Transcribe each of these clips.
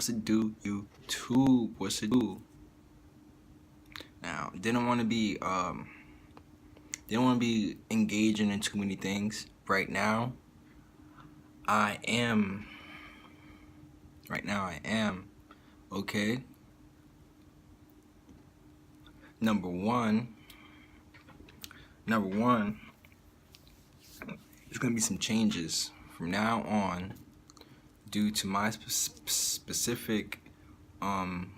What's it do, YouTube? What's it do? Now, didn't want to be engaging in too many things. Right now, I am. Okay. Number one, there's gonna be some changes from now on due to my specific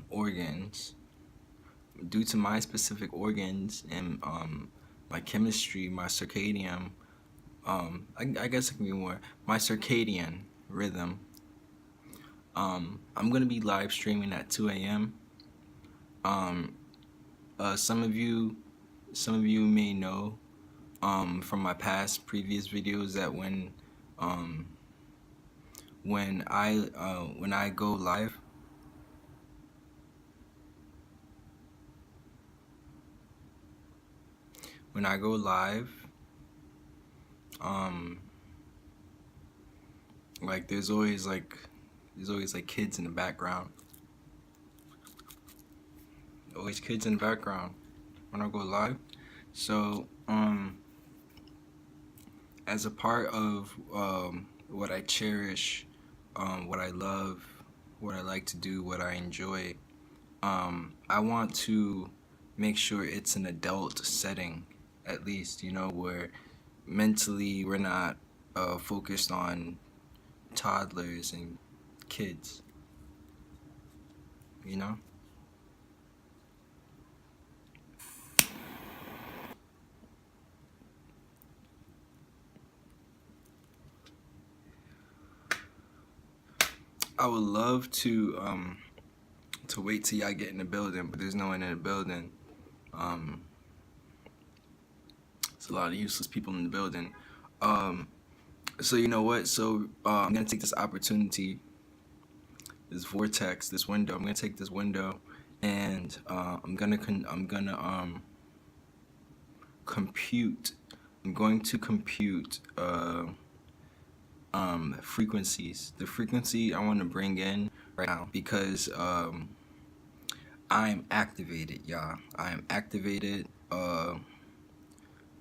organs. Due to my specific organs and my chemistry, my circadian, I guess it can be more, my circadian rhythm. I'm gonna be live streaming at 2 a.m. Some of you may know from my previous videos that when I go live, like there's always like kids in the background. Always kids in the background when I go live. So as a part of what I cherish, what I love, what I like to do, what I enjoy, I want to make sure it's an adult setting, at least, where mentally we're not focused on toddlers and kids, I would love to wait till y'all get in the building, but there's no one in the building. There's a lot of useless people in the building. So you know what? So I'm gonna take this opportunity, this vortex, this window. I'm gonna take this window, and I'm going to compute frequencies. The frequency I want to bring in right now, because I'm activated, y'all. I am activated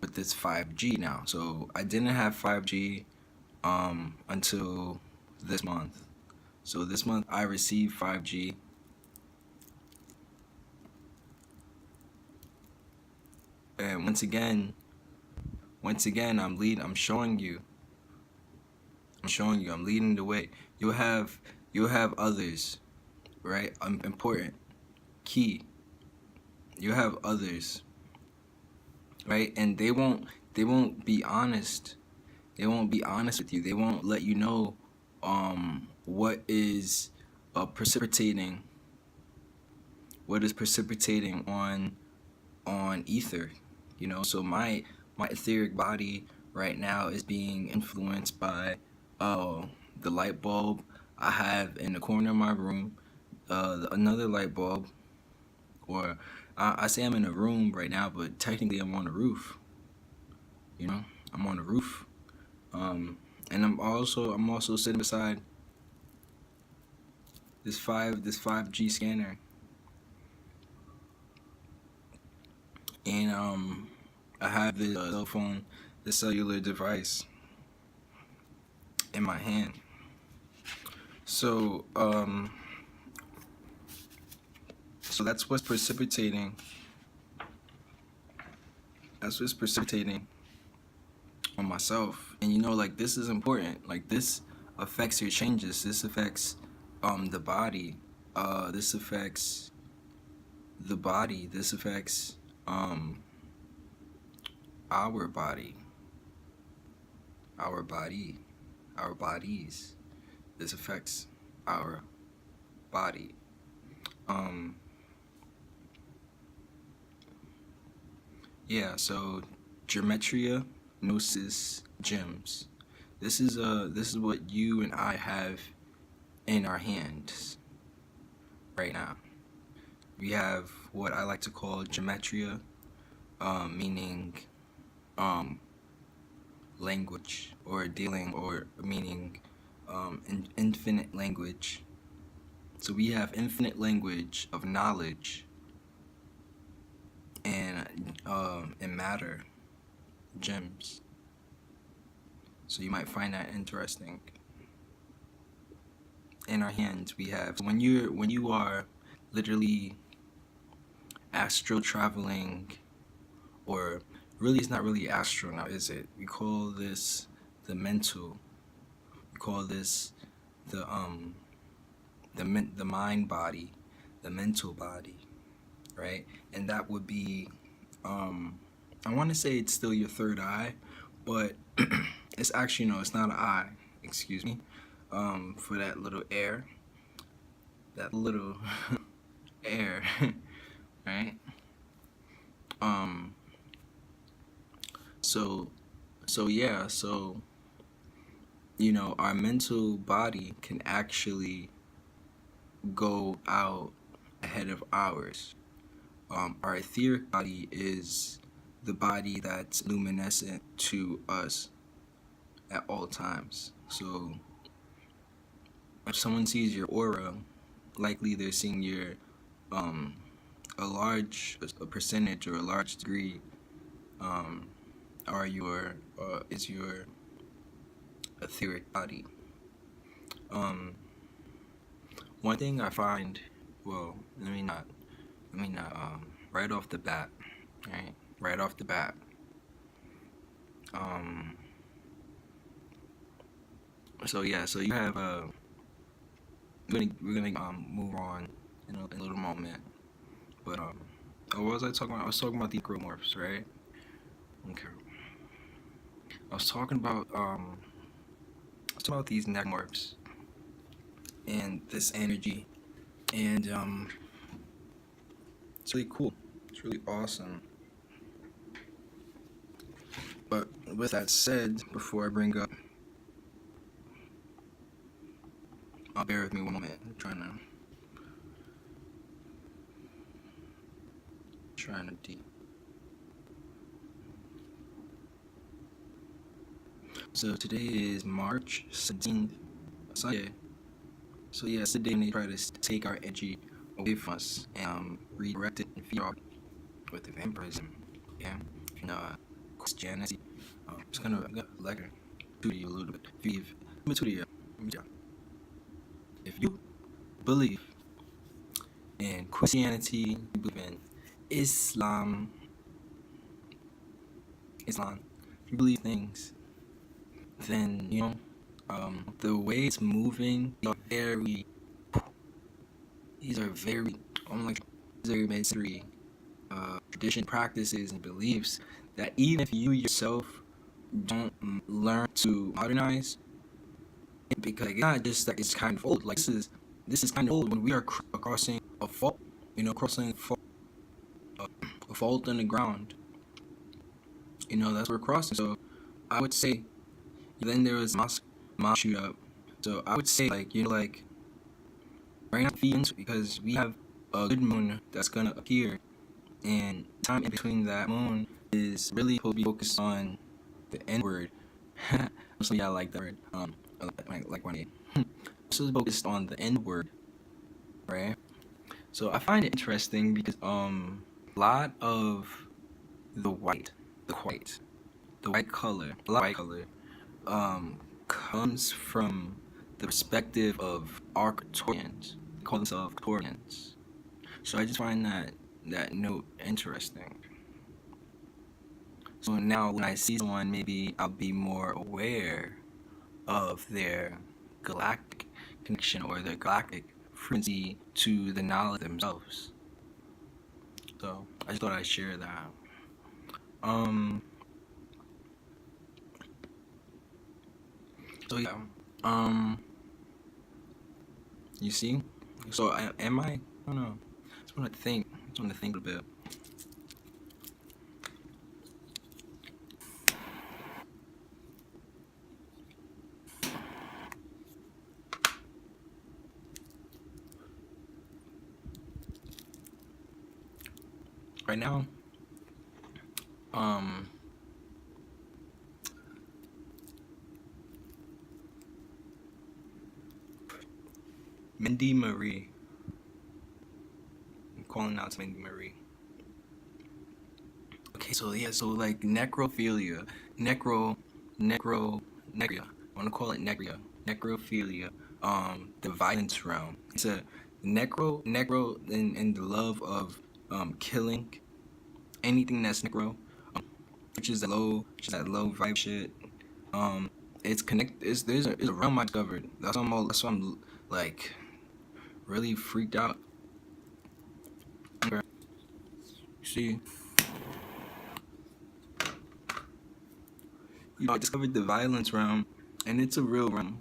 with this 5G now. So I didn't have 5G until this month. So this month I received 5G. And once again, I'm showing you, I'm leading the way. You'll have others, right? Important, key. You have others, right? And they won't be honest. They won't be honest with you. They won't let you know what is precipitating on ether, So my etheric body right now is being influenced by the light bulb I have in the corner of my room, another light bulb, or I say I'm in a room right now, but technically I'm on a roof. I'm on a roof, and I'm also sitting beside this 5G scanner, and I have this cell phone, this cellular device in my hand. So so that's what's precipitating. On myself. And like, this is important. Like, this affects your changes. This affects the body. This affects the body. This affects our body. Our bodies. This affects our body. Yeah, so gematria, gnosis, gems. This is what you and I have in our hands right now. We have what I like to call gematria, meaning language, or meaning infinite language. So we have infinite language of knowledge and matter, gems. So you might find that interesting. In our hands, we have when you are literally astral traveling, or really, it's not really astral now, is it? We call this the mental. We call this the mind body, the mental body, right? And that would be I want to say it's still your third eye, but it's actually, no, it's not an eye. Excuse me. For that little air, that little air, right? Um. So, yeah. So our mental body can actually go out ahead of ours. Our etheric body is the body that's luminescent to us at all times. So if someone sees your aura, likely they're seeing your a percentage or a large degree are your is your etheric body. One thing I find, well, let me not right off the bat, right? Right off the bat. So yeah, so you have we're gonna move on in a little moment. But what was I talking about? I was talking about the necromorphs, right? Okay. I was talking about these necromorphs and this energy, and it's really cool. It's really awesome. But with that said, before I bring up, bear with me one moment. I'm trying to deep. So today is March 17th, Sunday. So yeah, it's the day when they try to take our energy away from us and redirect it and feed off with the vampirism. Yeah, Christianity. It's kind of like to you a little bit. If you believe in Christianity, you believe in Islam, if you believe things, then the way it's moving, these are very mystery tradition, practices, and beliefs that even if you yourself don't learn to modernize, because it's not just that it's kind of old. Like this is kind of old when we are crossing a fault, a fault in the ground. That's what we're crossing. So I would say, then there was mosque shoot up. So I would say right now because we have a good moon that's gonna appear, and time in between that moon is really supposed to be focused on the N word. So yeah, I like that word. Like when so focused on the N word, right? So I find it interesting because a lot of the white color, comes from the perspective of Arcturians. They call themselves Arcturians. So I just find that note interesting. So now when I see someone, maybe I'll be more aware of their galactic connection or their galactic frequency to the knowledge themselves. So I just thought I'd share that. So yeah. You see? So am I? I don't know. I just want to think a bit. Right now, Mindy Marie. calling out to Mandy Marie. Okay, so yeah, so like necrophilia, necria. I want to call it necrophilia. The violence realm. It's a necro in the love of killing anything that's necro, which is that low vibe shit. It's connect. There's a realm I discovered. That's why I'm like really freaked out. See, I discovered the violence realm, and it's a real realm.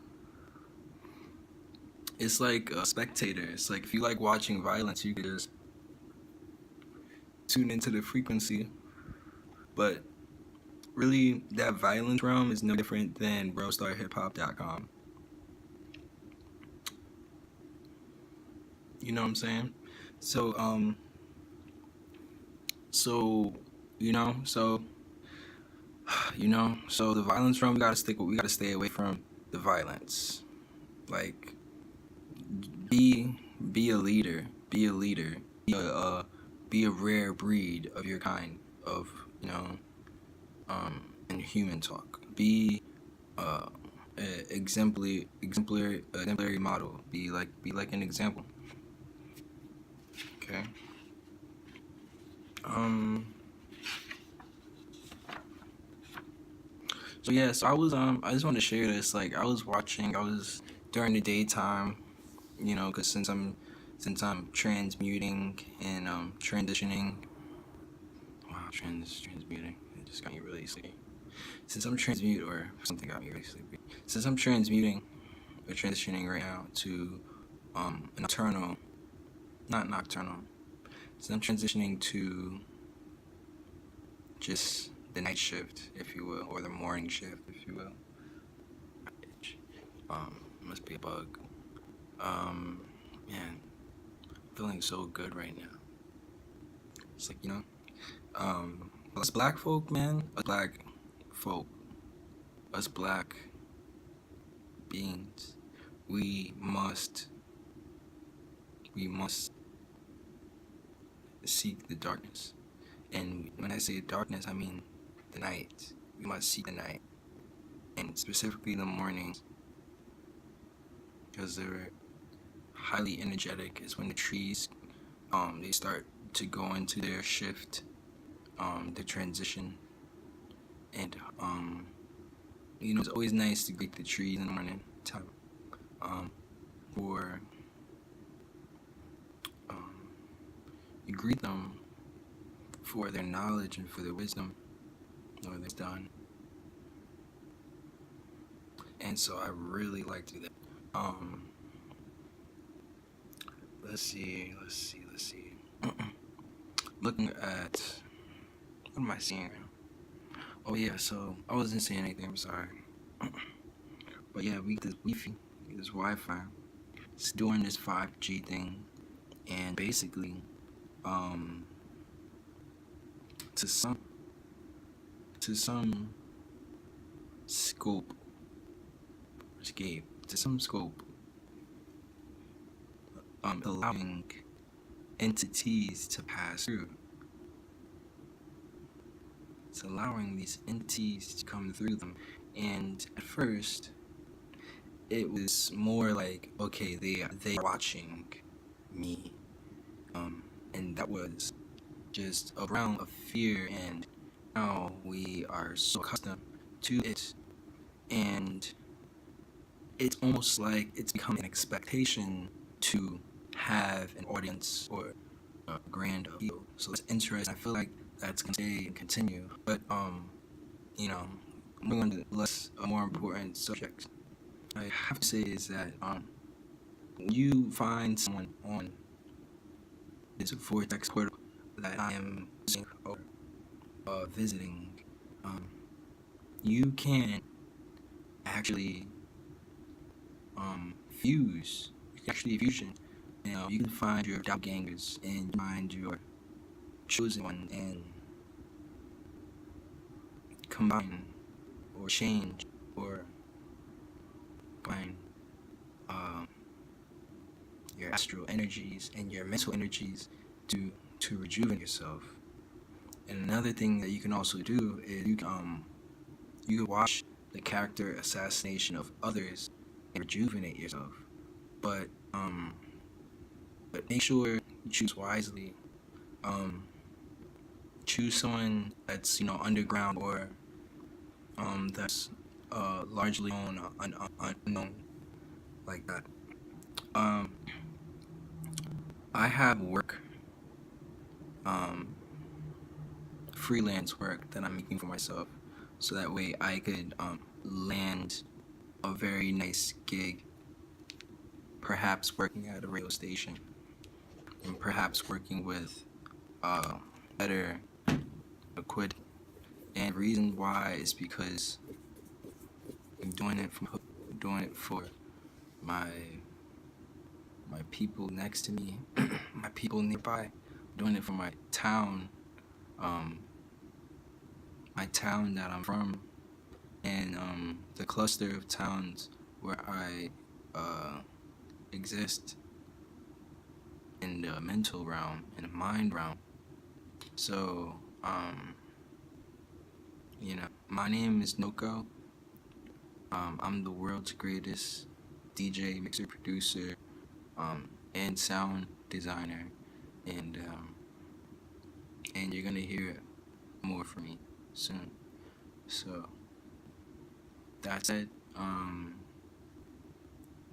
It's like a spectator. It's like if you like watching violence, you could just tune into the frequency. But really, that violence realm is no different than brostarhiphop.com. You know what I'm saying? So, so, you know, so, so the violence realm, we gotta stay away from the violence. Like, be a leader, be a rare breed of your kind, of, in human talk. Be a exemplary model. Be like an example. Okay. So yeah, so I just want to share this. Like I was during the daytime, because since I'm transmuting and transitioning. Wow, transmuting. It just got me really sleepy. Since I'm transmuting or transitioning right now to nocturnal, not nocturnal. Since I'm transitioning to just the night shift, if you will, or the morning shift, if you will. Must be a bug. Man, feeling so good right now. It's like, us black folk, man, us black beings, we must seek the darkness. And when I say darkness, I mean the night. We must seek the night, and specifically the mornings, because they're highly energetic. Is when the trees, they start to go into their shift, their transition, and it's always nice to greet the trees in the morning time, or you greet them for their knowledge and for their wisdom, or they're done. And so I really like to do that. Let's see. Looking at, what am I seeing now? Oh yeah, so I wasn't saying anything, I'm sorry. But yeah, we get this Wi-Fi, this Wi-Fi. It's doing this 5G thing, and basically, to some scope, allowing entities to pass through. It's allowing these entities to come through them. And at first, it was more like, okay, they are watching me. And that was just a realm of fear, and now we are so accustomed to it, and it's almost like it's become an expectation to have an audience or a grand appeal. So it's interesting. I feel like that's going to stay and continue. But, moving on to a more important subject, I have to say is that when you find someone on this vortex portal that I am visiting, you can actually fuse. You can actually fusion. You can find your doppelgangers and find your chosen one and combine or change or combine your astral energies and your mental energies to rejuvenate yourself. And another thing that you can also do is you can watch the character assassination of others and rejuvenate yourself. But make sure you choose wisely. Choose someone that's underground, or that's largely unknown, like that. I have work, freelance work that I'm making for myself, so that way I could land a very nice gig, perhaps working at a radio station, and perhaps working with better equipment. And the reason why is because I'm doing it for my people next to me, my people nearby. I'm doing it for my town, that I'm from, and the cluster of towns where I exist in the mental realm, in the mind realm. So, my name is Noko. I'm the world's greatest DJ, mixer, producer, and sound designer, and you're gonna hear more from me soon. So that's it.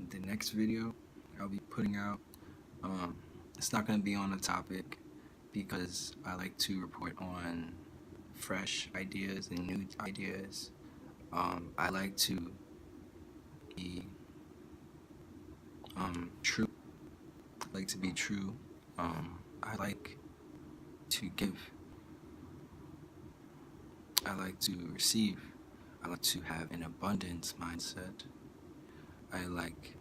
The next video I'll be putting out, it's not gonna be on a topic, because I like to report on fresh ideas and new ideas. I like to be true. I like to be true. I like to give. I like to receive. I like to have an abundance mindset. I like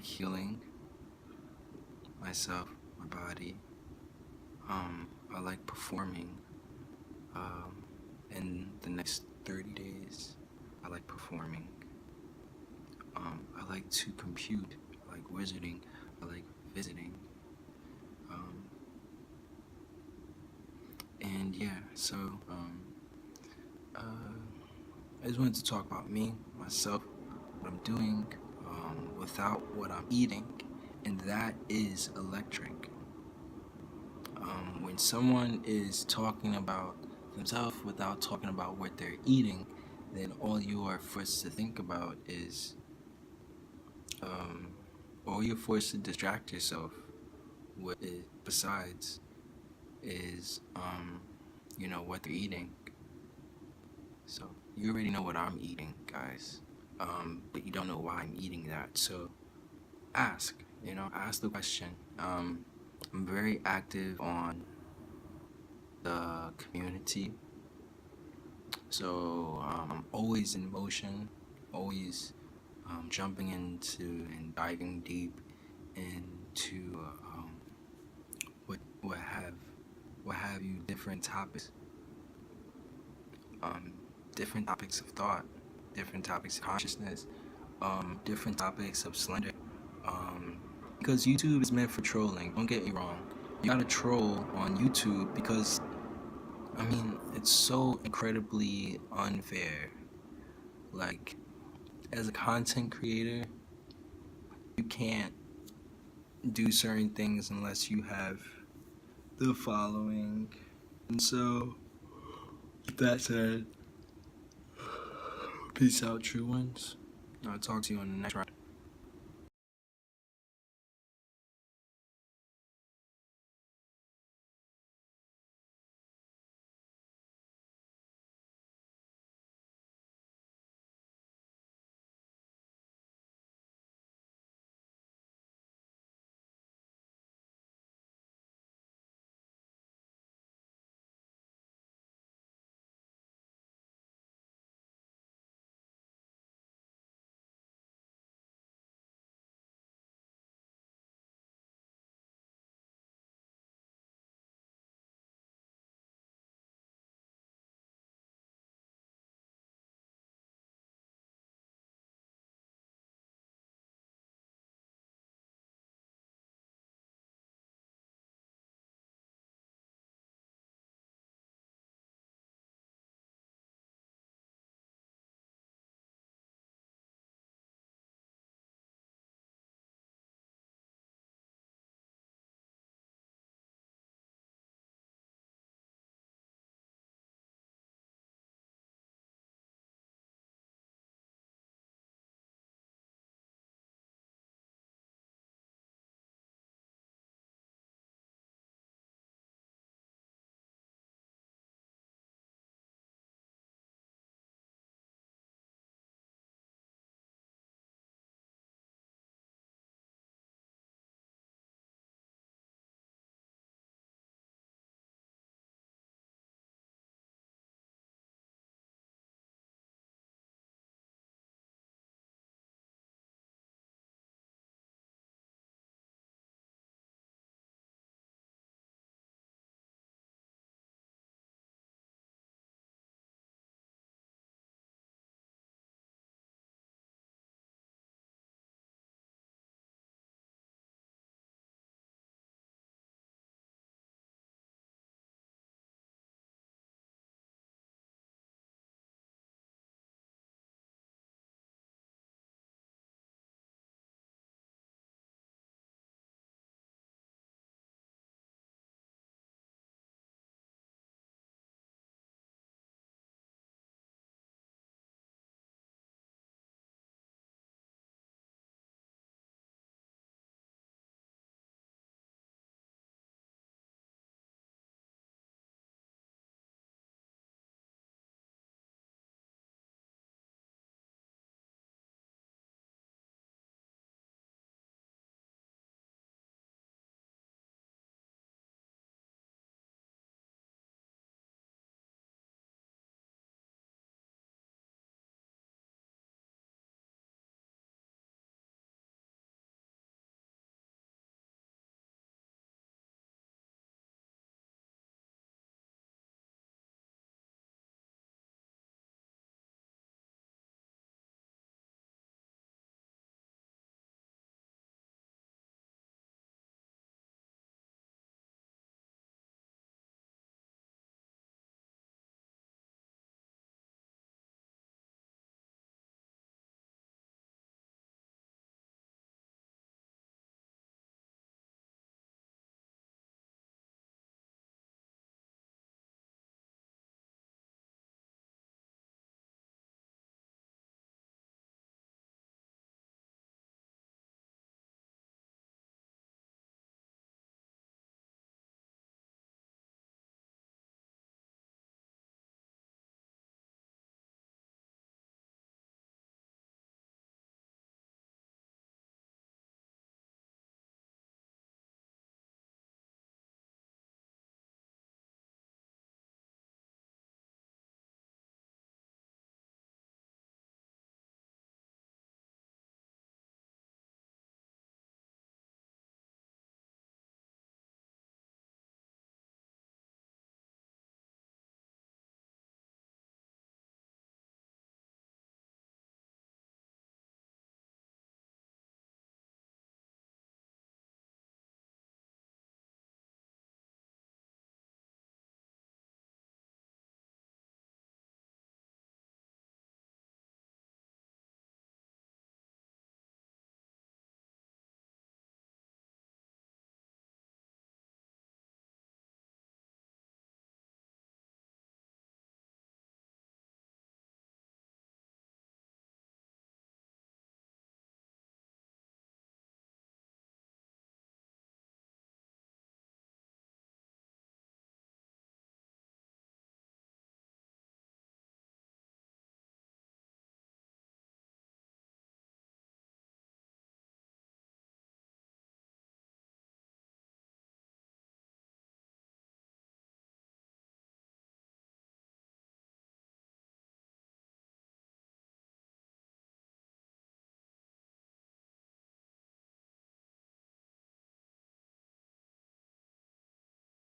healing myself, my body. I like performing. In the next 30 days, I like performing. I like to compute. I like wizarding. I like visiting. And yeah, so I just wanted to talk about me, myself, what I'm doing without what I'm eating, and that is electric. When someone is talking about themselves without talking about what they're eating, then all you are forced to think about is, all you're forced to distract yourself with it, besides, is, what they're eating. So you already know what I'm eating, guys, but you don't know why I'm eating that. So ask the question. I'm very active on the community, so I'm always in motion, always jumping into and diving deep into what have you, different topics, different topics of thought, different topics of consciousness, different topics of slender, because YouTube is meant for trolling. Don't get me wrong, you gotta troll on YouTube, because it's so incredibly unfair. Like, as a content creator, you can't do certain things unless you have the following. And so, with that said, peace out, true ones. I'll talk to you on the next round.